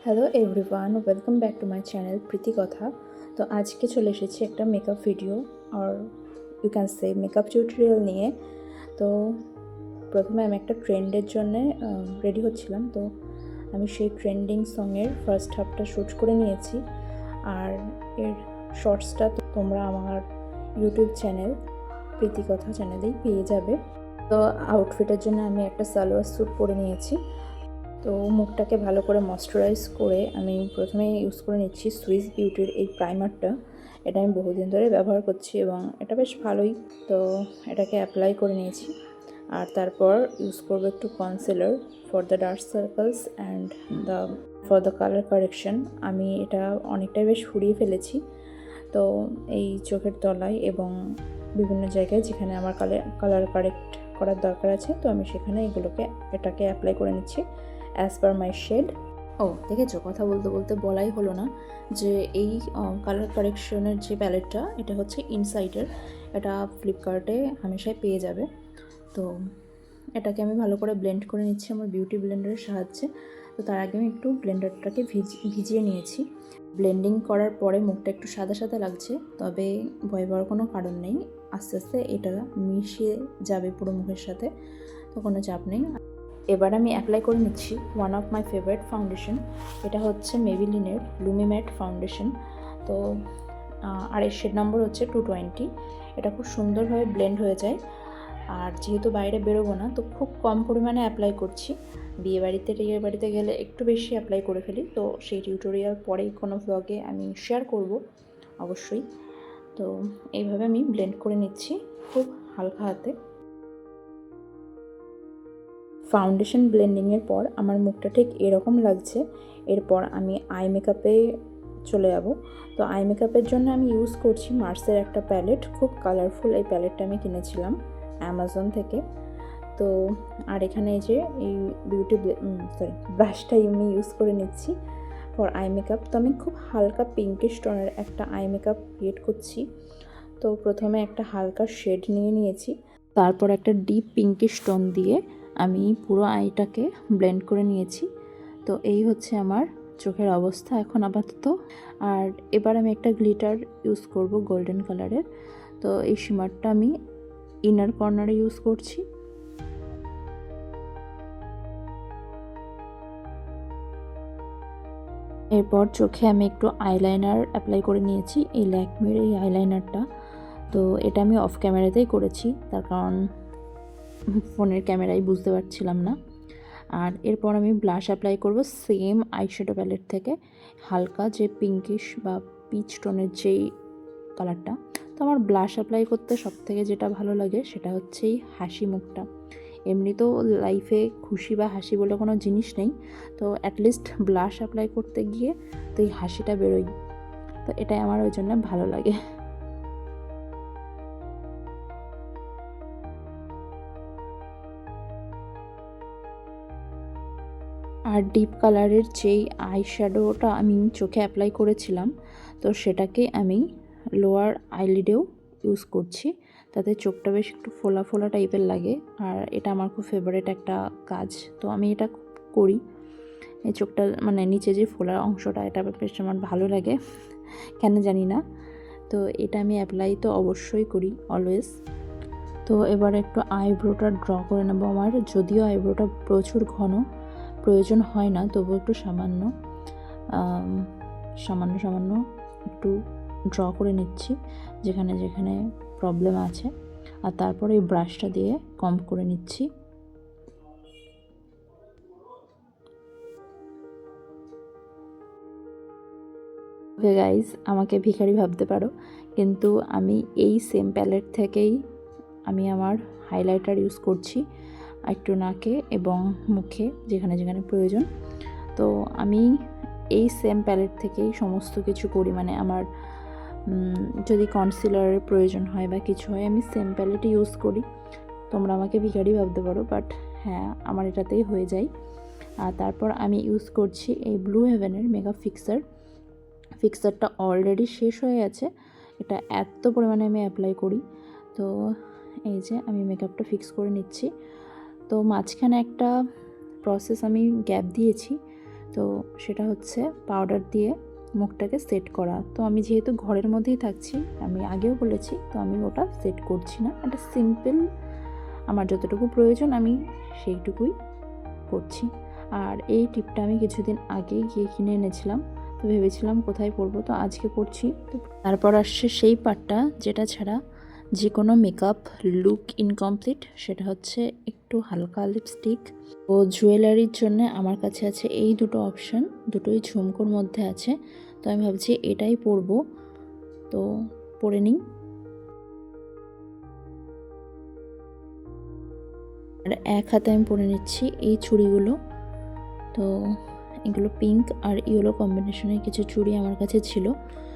Hello everyone, welcome back to my channel Priti Kotha. তো আজকে চলে এসেছি একটা মেকআপ ভিডিও আর you can say makeup tutorial নিয়ে। তো প্রথমে আমি একটা ট্রেন্ডের জন্যে রেডি হচ্ছিলাম। তো আমি সেই ট্রেন্ডিং সঙের ফার্স্ট হাফটা শ্যুট করে নিয়েছি, আর এর শর্টসটা তোমরা আমার ইউটিউব চ্যানেল প্রীতি কথা চ্যানেলেই পেয়ে যাবে। তো আউটফিটের জন্য আমি একটা সালোয়ার স্যুট পরে নিয়েছি। তো মুখটাকে ভালো করে ময়শ্চারাইজ করে আমি প্রথমে ইউজ করে নিচ্ছি সুইস বিউটির এই প্রাইমারটা। এটা আমি বহুদিন ধরে ব্যবহার করছি এবং এটা বেশ ভালোই। তো এটাকে অ্যাপ্লাই করে নিয়েছি, আর তারপর ইউজ করবো একটু concealer for the dark circles and for the colour correction. আমি এটা অনেকটাই বেশ ফুরিয়ে ফেলেছি। তো এই চোখের তলায় এবং বিভিন্ন জায়গায় যেখানে আমার কালার কারেক্ট করার দরকার আছে, তো আমি সেখানে এটাকে অ্যাপ্লাই করে নিচ্ছি অ্যাজ পার মাই শেড। দেখেছো, কথা বলতে বলতে বলাই হলো না যে এই কালার কারেকশনের যে প্যালেটটা, এটা হচ্ছে ইনসাইটের। এটা ফ্লিপকার্টে হামেশাই পেয়ে যাবে। তো এটাকে আমি ভালো করে ব্লেন্ড করে নিচ্ছি আমার বিউটি ব্লেন্ডারের সাহায্যে। তো তার আগে আমি একটু ব্লেন্ডারটাকে ভিজিয়ে নিয়েছি। ব্লেন্ডিং করার পরে মুখটা একটু সাদা সাদা লাগছে, তবে ভয় পাওয়ার কোনো কারণ নেই। আস্তে আস্তে এটা মিশিয়ে যাবে পুরো মুখের সাথে, তো কোনো চাপ নেই। এবার আমি অ্যাপ্লাই করে নিচ্ছি one of my favourite foundation. এটা হচ্ছে মেবিলিনের লুমি ম্যাট ফাউন্ডেশন। তো আর এর শেড নম্বর হচ্ছে 220। এটা খুব সুন্দরভাবে ব্লেন্ড হয়ে যায়। আর যেহেতু বাইরে বেরোবো না, তো খুব কম পরিমাণে অ্যাপ্লাই করছি। বিয়ে বাড়িতে গেলে একটু বেশি অ্যাপ্লাই করে ফেলি। তো সেই টিউটোরিয়াল পরেই কোনো ভ্লগে আমি শেয়ার করব অবশ্যই। তো এইভাবে আমি ব্লেন্ড করে নিচ্ছি খুব হালকা হাতে। ফাউন্ডেশন ব্লেন্ডিংয়ের পর আমার মুখটা ঠিক এরকম লাগছে। এরপর আমি আই মেকআপে চলে যাব। তো আই মেকআপের জন্য আমি ইউজ করছি মার্সের একটা প্যালেট। খুব কালারফুল এই প্যালেটটা আমি কিনেছিলাম অ্যামাজন থেকে। তো আর এখানে এই যে এই ব্রাশটাই আমি ইউজ করে নিচ্ছি ফর আই মেকআপ। তো আমি খুব হালকা পিঙ্কিশ টোনের একটা আই মেকআপ ক্রিয়েট করছি। তো প্রথমে একটা হালকা শেড নিয়ে নিয়েছি, তারপর একটা ডিপ পিঙ্কিশ টোন দিয়ে আমি পুরো আইটাকে ব্লেন্ড করে নিয়েছি। তো এই হচ্ছে আমার চোখের অবস্থা এখন আপাতত। আর এবার আমি একটা গ্লিটার ইউজ করব গোল্ডেন কালারের। তো এই শিমারটা আমি ইনার কর্নারে ইউজ করছি। এরপর চোখে আমি একটু আইলাইনার অ্যাপ্লাই করে নিয়েছি, এই ল্যাকমির এই আইলাইনারটা। তো এটা আমি অফ ক্যামেরাতেই করেছি, তার কারণ ফোনের ক্যামেরায় বুঝতে পারছিলাম না। আর এরপর আমি ব্লাশ অ্যাপ্লাই করব সেম আইশ্যাডো প্যালেট থেকে, হালকা যে পিঙ্কিশ বা পিচ টোনের যেই কালারটা। তো আমার ব্লাশ অ্যাপ্লাই করতে সবথেকে যেটা ভালো লাগে সেটা হচ্ছে এই হাসি মুখটা। এমনিতেও লাইফে খুশি বা হাসি বলে কোনো জিনিস নেই, তো অ্যাটলিস্ট ব্লাশ অ্যাপ্লাই করতে গিয়ে তো এই হাসিটা বেরোই। তো এটাই আমার ওই জন্য ভালো লাগে। আর ডিপ কালারের যেই আইশ্যাডোটা আমি চোখে অ্যাপ্লাই করেছিলাম, তো সেটাকে আমি লোয়ার আইলিডেও ইউজ করছি, তাতে চোখটা বেশ একটু ফোলা ফোলা টাইপের লাগে। আর এটা আমার খুব ফেভারিট একটা কাজ, তো আমি এটা করি। এই চোখটা মানে নিচে যে ফোলার অংশটা, এটা বেশ আমার ভালো লাগে, কেন জানি না। তো এটা আমি অ্যাপ্লাই তো অবশ্যই করি অলওয়েজ। তো এবার একটু আইব্রোটা ড্র করে নেবো আমার, যদিও আইব্রোটা প্রচুর ঘন প্রয়োজন হয় না, তবু একটু সামান্য সামান্য একটু ড্র করে নিচ্ছি যেখানে যেখানে প্রবলেম আছে। আর তারপরে এই ব্রাশটা দিয়ে কম্ব করে নিচ্ছি। ওকে গাইজ, আমাকে ভিখারি ভাবতে পারো, কিন্তু আমি এই সেম প্যালেট থেকেই আমি আমার হাইলাইটার ইউজ করছি একটু নাকে এবং মুখে যেখানে যেখানে প্রয়োজন। তো আমি এই সেম প্যালেট থেকেই সমস্ত কিছু করি, মানে আমার যদি কনসিলারের প্রয়োজন হয় বা কিছু হয়, আমি সেম প্যালেটই ইউজ করি। তোমরা আমাকে ভিখারি ভাবতে পারো, বাট হ্যাঁ, আমার এটাতেই হয়ে যায়। আর তারপর আমি ইউজ করছি এই ব্লু হেভেনের মেকআপ ফিক্সারটা অলরেডি শেষ হয়ে গেছে, এটা এত পরিমাণে আমি অ্যাপ্লাই করি। তো এই যে আমি মেকআপটা ফিক্স করে নিচ্ছি। তো মাঝখানে একটা প্রসেস আমি গ্যাপ দিয়েছি, তো সেটা হচ্ছে পাউডার দিয়ে মুখটাকে সেট করা। তো আমি যেহেতু ঘরের মধ্যেই থাকছি, আমি আগেও বলেছি, তো আমি ওটা সেট করছি না। একটা সিম্পল আমার যতটুকু প্রয়োজন আমি সেইটুকুই করছি। আর এই টিপটা আমি কিছুদিন আগে গিয়ে কিনে এনেছিলাম, তো ভেবেছিলাম কোথায় পরবো, তো আজকে পরছি। তো তারপর আসছে সেই পার্টটা যেটা ছাড়া যে কোনো মেকআপ লুক ইনকমপ্লিট, সেটা হচ্ছে একটু হালকা লিপস্টিক। ও জুয়েলারির জন্য আমার কাছে আছে এই দুটো অপশান, দুটোই ঝুমকোর মধ্যে আছে। তো আমি ভাবছি এটাই পরবো, তো পরে নিই। আর এক হাতে আমি পরে নিচ্ছি এই চুড়িগুলো। তো এগুলো পিঙ্ক আর ইয়েলো কম্বিনেশনের কিছু চুড়ি আমার কাছে ছিল,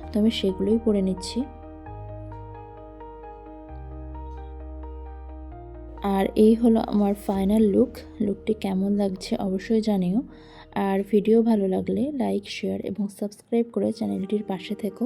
তো আমি সেগুলোই পরে নিচ্ছি। আর এই হলো আমার ফাইনাল লুকটি কেমন লাগছে অবশ্যই জানিও। আর ভিডিও ভালো লাগলে লাইক, শেয়ার এবং সাবস্ক্রাইব করে চ্যানেলটির পাশে থেকো।